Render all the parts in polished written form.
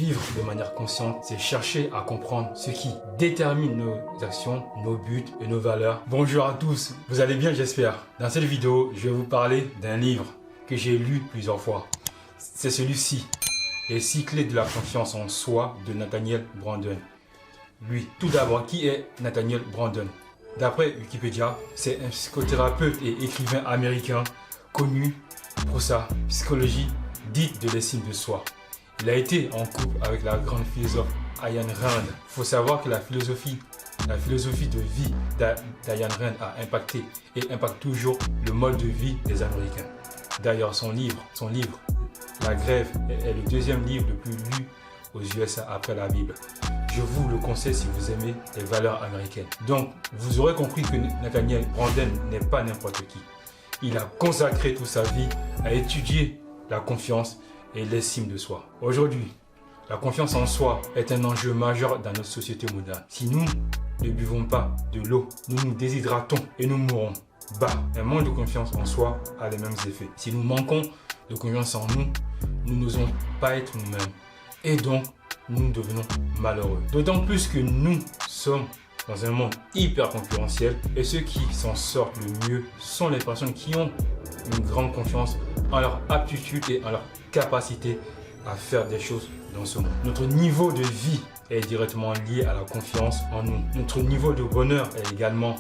Vivre de manière consciente, c'est chercher à comprendre ce qui détermine nos actions, nos buts et nos valeurs. Bonjour à tous, vous allez bien j'espère. Dans cette vidéo, je vais vous parler d'un livre que j'ai lu plusieurs fois. C'est celui-ci, Les 6 clés de la confiance en soi de Nathaniel Branden. Lui, tout d'abord, qui est Nathaniel Branden? D'après Wikipédia, c'est un psychothérapeute et écrivain américain connu pour sa psychologie dite de l'estime de soi. Il a été en couple avec la grande philosophe Ayn Rand. Il faut savoir que la philosophie de vie d'Ayn Rand a impacté et impacte toujours le mode de vie des Américains. D'ailleurs, son livre, La Grève, est le deuxième livre le plus lu aux USA après la Bible. Je vous le conseille si vous aimez les valeurs américaines. Donc, vous aurez compris que Nathaniel Branden n'est pas n'importe qui. Il a consacré toute sa vie à étudier la confiance et l'estime de soi. Aujourd'hui, la confiance en soi est un enjeu majeur dans notre société moderne. Si nous ne buvons pas de l'eau, nous nous déshydratons et nous mourrons. Un manque de confiance en soi a les mêmes effets. Si nous manquons de confiance en nous, nous n'osons pas être nous-mêmes. Et donc, nous devenons malheureux. D'autant plus que nous sommes dans un monde hyper concurrentiel et ceux qui s'en sortent le mieux sont les personnes qui ont une grande confiance en leur aptitude et en leur capacité à faire des choses dans ce monde. Notre niveau de vie est directement lié à la confiance en nous. Notre niveau de bonheur est également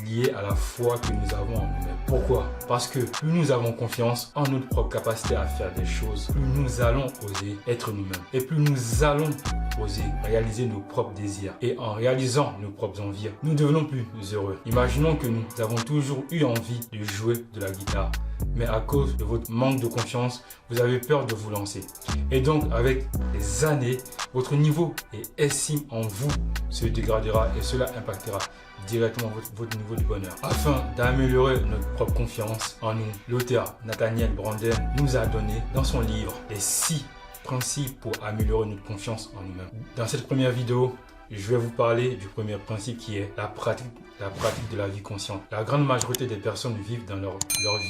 lié à la foi que nous avons en nous-mêmes. Pourquoi? Parce que plus nous avons confiance en notre propre capacité à faire des choses, plus nous allons oser être nous-mêmes. Et plus nous allons oser réaliser nos propres désirs. Et en réalisant nos propres envies, nous devenons plus heureux. Imaginons que nous avons toujours eu envie de jouer de la guitare. Mais à cause de votre manque de confiance, vous avez peur de vous lancer. Et donc, avec les années, votre niveau et estime en vous se dégradera et cela impactera directement votre niveau de bonheur. Afin d'améliorer notre propre confiance en nous, l'auteur Nathaniel Branden nous a donné dans son livre les 6 principes pour améliorer notre confiance en nous-mêmes. Dans cette première vidéo, je vais vous parler du premier principe qui est la pratique de la vie consciente. La grande majorité des personnes vivent dans leur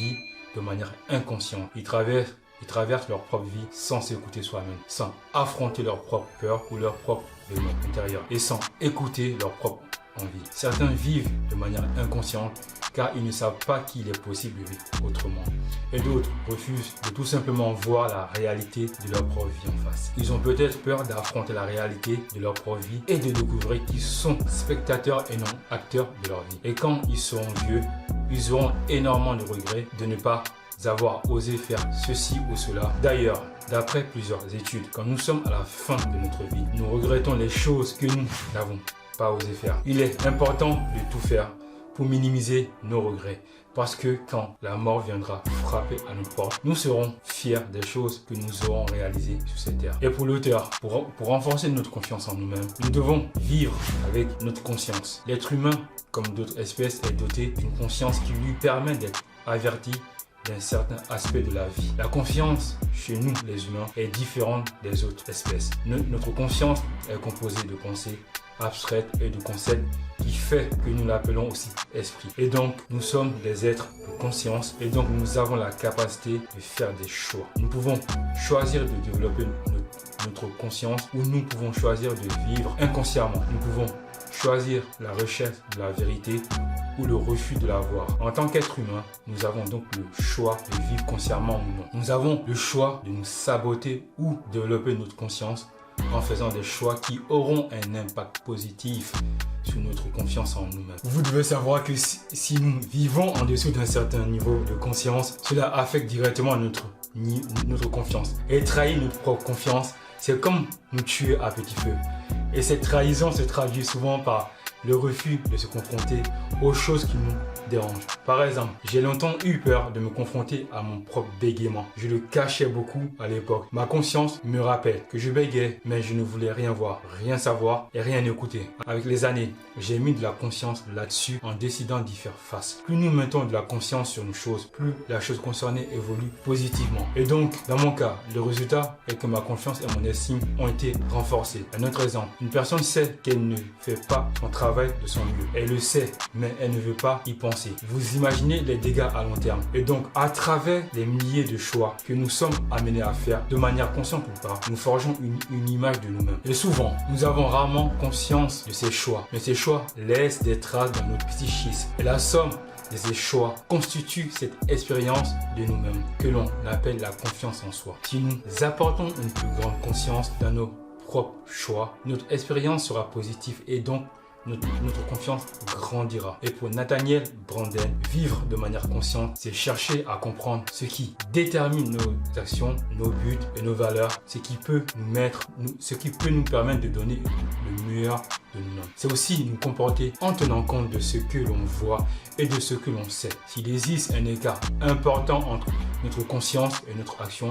vie de manière inconsciente. Ils traversent leur propre vie sans s'écouter soi-même, sans affronter leurs propres peurs ou leurs propres démons intérieurs et sans écouter leurs propres envies. Certains vivent de manière inconsciente car ils ne savent pas qu'il est possible de vivre autrement. Et d'autres refusent de tout simplement voir la réalité de leur propre vie en face. Ils ont peut-être peur d'affronter la réalité de leur propre vie et de découvrir qu'ils sont spectateurs et non acteurs de leur vie. Et quand ils seront vieux, ils auront énormément de regrets de ne pas avoir osé faire ceci ou cela. D'ailleurs, d'après plusieurs études, quand nous sommes à la fin de notre vie, nous regrettons les choses que nous n'avons pas osé faire. Il est important de tout faire pour minimiser nos regrets. Parce que quand la mort viendra frapper à notre porte, nous serons fiers des choses que nous aurons réalisées sur cette terre. Et pour l'auteur, pour renforcer notre confiance en nous-mêmes, nous devons vivre avec notre conscience. L'être humain, comme d'autres espèces, est doté d'une conscience qui lui permet d'être averti d'un certain aspect de la vie. La confiance chez nous, les humains, est différente des autres espèces. Notre conscience est composée de pensées abstraites et de concepts qui fait que nous l'appelons aussi esprit. Et donc, nous sommes des êtres de conscience et donc nous avons la capacité de faire des choix. Nous pouvons choisir de développer notre conscience ou nous pouvons choisir de vivre inconsciemment. Nous pouvons choisir la recherche de la vérité ou le refus de la voir. En tant qu'être humain, nous avons donc le choix de vivre consciemment ou non. Nous avons le choix de nous saboter ou développer notre conscience en faisant des choix qui auront un impact positif sur notre confiance en nous-mêmes. Vous devez savoir que si nous vivons en dessous d'un certain niveau de conscience, cela affecte directement notre confiance. Et trahir notre propre confiance, c'est comme nous tuer à petit feu. Et cette trahison se traduit souvent par le refus de se confronter aux choses qui nous dérangent. Par exemple, j'ai longtemps eu peur de me confronter à mon propre bégaiement. Je le cachais beaucoup à l'époque. Ma conscience me rappelle que je bégayais, mais je ne voulais rien voir, rien savoir et rien écouter. Avec les années, j'ai mis de la conscience là-dessus en décidant d'y faire face. Plus nous mettons de la conscience sur une chose, plus la chose concernée évolue positivement. Et donc, dans mon cas, le résultat est que ma confiance et mon estime ont été renforcées. Un autre exemple, une personne sait qu'elle ne fait pas son travail de son mieux. Elle le sait, mais elle ne veut pas y penser pensées. Vous imaginez les dégâts à long terme. Et donc, à travers les milliers de choix que nous sommes amenés à faire, de manière consciente ou pas, nous forgeons une image de nous-mêmes. Et souvent, nous avons rarement conscience de ces choix. Mais ces choix laissent des traces dans notre psychisme. Et la somme de ces choix constitue cette expérience de nous-mêmes que l'on appelle la confiance en soi. Si nous apportons une plus grande conscience dans nos propres choix, notre expérience sera positive et donc notre confiance grandira. Et pour Nathaniel Branden, vivre de manière consciente, c'est chercher à comprendre ce qui détermine nos actions, nos buts et nos valeurs, ce qui peut nous permettre de donner le meilleur de nous-mêmes. C'est aussi nous comporter en tenant compte de ce que l'on voit et de ce que l'on sait. S'il existe un écart important entre notre conscience et notre action,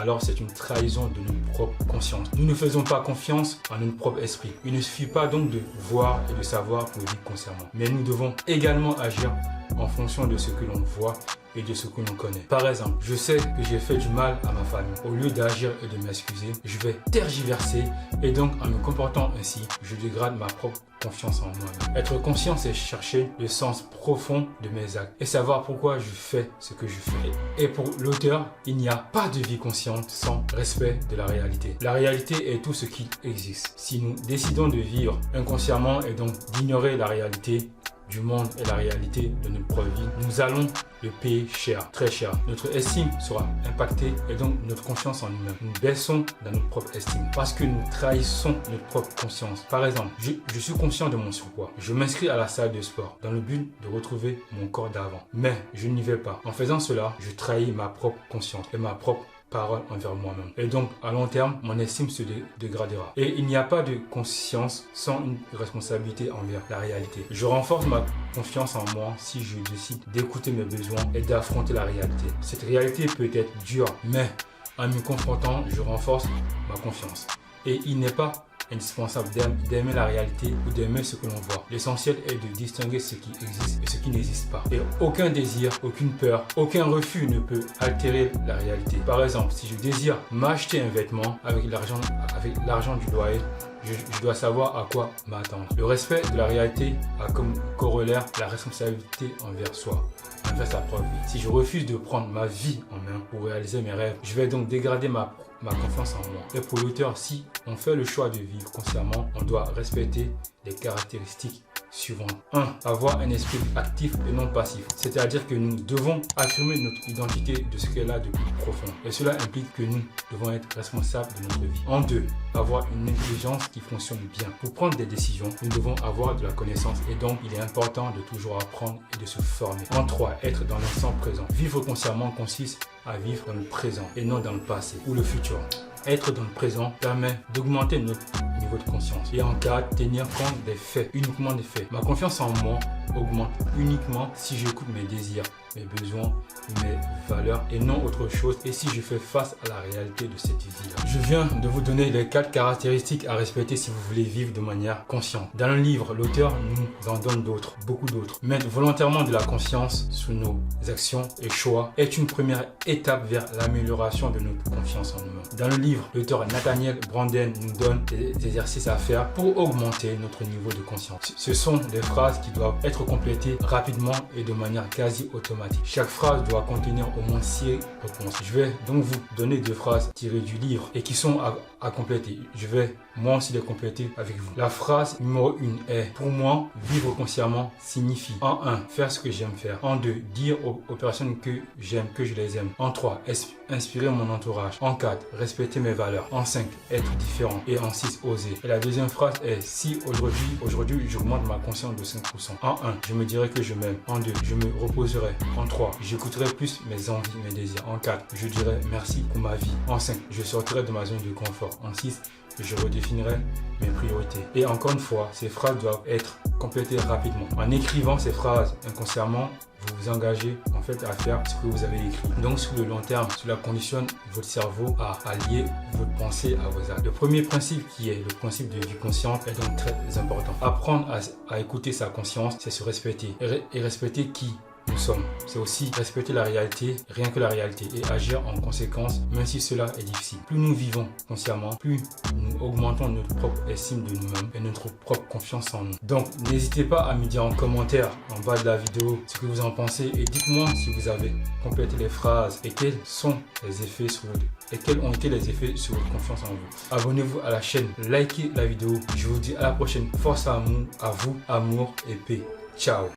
alors c'est une trahison de notre propre conscience. Nous ne faisons pas confiance à notre propre esprit. Il ne suffit pas donc de voir et de savoir pour vivre consciemment. Mais nous devons également agir en fonction de ce que l'on voit et de ce que l'on connaît. Par exemple, je sais que j'ai fait du mal à ma famille. Au lieu d'agir et de m'excuser, je vais tergiverser et donc en me comportant ainsi, je dégrade ma propre confiance en moi-même. Être conscient, c'est chercher le sens profond de mes actes et savoir pourquoi je fais ce que je fais. Et pour l'auteur, il n'y a pas de vie consciente sans respect de la réalité. La réalité est tout ce qui existe. Si nous décidons de vivre inconsciemment et donc d'ignorer la réalité du monde et la réalité de notre propre vie, nous allons le payer cher, très cher. Notre estime sera impactée et donc notre confiance en nous-mêmes. Nous baissons dans notre propre estime parce que nous trahissons notre propre conscience. Par exemple, je suis conscient de mon surpoids. Je m'inscris à la salle de sport dans le but de retrouver mon corps d'avant. Mais je n'y vais pas. En faisant cela, je trahis ma propre conscience et ma propre parole envers moi-même. Et donc, à long terme, mon estime se dégradera. Et il n'y a pas de conscience sans une responsabilité envers la réalité. Je renforce ma confiance en moi si je décide d'écouter mes besoins et d'affronter la réalité. Cette réalité peut être dure, mais en me confrontant, je renforce ma confiance. Et il n'est pas indispensable d'aimer la réalité ou d'aimer ce que l'on voit. L'essentiel est de distinguer ce qui existe et ce qui n'existe pas. Et aucun désir, aucune peur, aucun refus ne peut altérer la réalité. Par exemple, si je désire m'acheter un vêtement avec l'argent du loyer, je dois savoir à quoi m'attendre. Le respect de la réalité a comme corollaire la responsabilité envers soi, envers sa propre vie. Si je refuse de prendre ma vie en main pour réaliser mes rêves, je vais donc dégrader ma confiance en moi. Et pour l'auteur, si on fait le choix de vivre consciemment, on doit respecter les caractéristiques suivantes. 1. Avoir un esprit actif et non passif. C'est-à-dire que nous devons affirmer notre identité de ce qu'elle a de plus profond. Et cela implique que nous devons être responsables de notre vie. En 2. Avoir une intelligence qui fonctionne bien. Pour prendre des décisions, nous devons avoir de la connaissance et donc il est important de toujours apprendre et de se former. En 3. Être dans l'instant présent. Vivre consciemment consiste à vivre dans le présent et non dans le passé ou le futur. Être dans le présent permet d'augmenter notre niveau de conscience. Et en 4, tenir compte des faits, uniquement des faits. Ma confiance en moi augmente uniquement si j'écoute mes désirs, mes besoins, mes valeurs et non autre chose et si je fais face à la réalité de cette vie-là. Je viens de vous donner les 4 caractéristiques à respecter si vous voulez vivre de manière consciente. Dans le livre, l'auteur nous en donne d'autres, beaucoup d'autres. Mettre volontairement de la conscience sur nos actions et choix est une première étape vers l'amélioration de notre confiance en nous-mêmes. Dans le livre, l'auteur Nathaniel Branden nous donne des exercices à faire pour augmenter notre niveau de conscience. Ce sont des phrases qui doivent être complétées rapidement et de manière quasi automatique. Chaque phrase doit contenir au moins 6 réponses. Je vais donc vous donner 2 phrases tirées du livre et qui sont à compléter. Je vais moi aussi les compléter avec vous. La phrase numéro 1 est: pour moi, vivre consciemment signifie en 1, faire ce que j'aime faire. En 2, dire aux personnes que j'aime que je les aime. En 3, inspirer mon entourage. En 4, respecter mes valeurs. En 5, être différent. Et en 6, oser. Et la deuxième phrase est: si aujourd'hui j'augmente ma conscience de 5%. En 1, je me dirai que je m'aime. En 2, je me reposerai. En 3, j'écouterai plus mes envies, mes désirs. En 4, je dirai merci pour ma vie. En 5, je sortirai de ma zone de confort. En 6, je redéfinirai mes priorités. Et encore une fois, ces phrases doivent être complétées rapidement. En écrivant ces phrases inconsciemment, vous vous engagez en fait à faire ce que vous avez écrit. Donc sur le long terme, cela conditionne votre cerveau à lier votre pensée à vos actes. Le premier principe qui est le principe de vie consciente est donc très important. Apprendre à écouter sa conscience, c'est se respecter. Et respecter qui nous sommes. C'est aussi respecter la réalité, rien que la réalité, et agir en conséquence, même si cela est difficile. Plus nous vivons consciemment, plus nous augmentons notre propre estime de nous-mêmes et notre propre confiance en nous. Donc, n'hésitez pas à me dire en commentaire en bas de la vidéo ce que vous en pensez et dites-moi si vous avez complété les phrases et quels sont les effets sur votre et quels ont été les effets sur votre confiance en vous. Abonnez-vous à la chaîne, likez la vidéo. Je vous dis à la prochaine. Force à vous, amour et paix. Ciao.